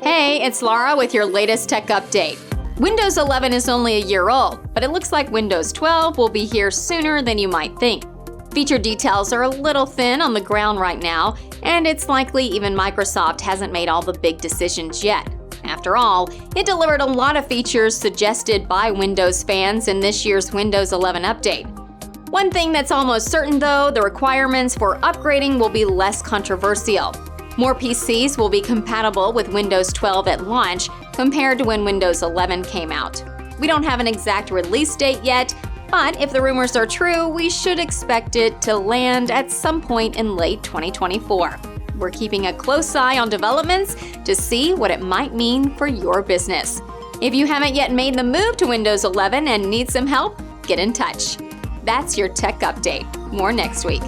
Hey, it's Laura with your latest tech update. Windows 11 is only a year old, but it looks like Windows 12 will be here sooner than you might think. Feature details are a little thin on the ground right now, and it's likely even Microsoft hasn't made all the big decisions yet. After all, it delivered a lot of features suggested by Windows fans in this year's Windows 11 update. One thing that's almost certain though, the requirements for upgrading will be less controversial. More PCs will be compatible with Windows 12 at launch compared to when Windows 11 came out. We don't have an exact release date yet, but if the rumors are true, we should expect it to land at some point in late 2024. We're keeping a close eye on developments to see what it might mean for your business. If you haven't yet made the move to Windows 11 and need some help, get in touch. That's your tech update. More next week.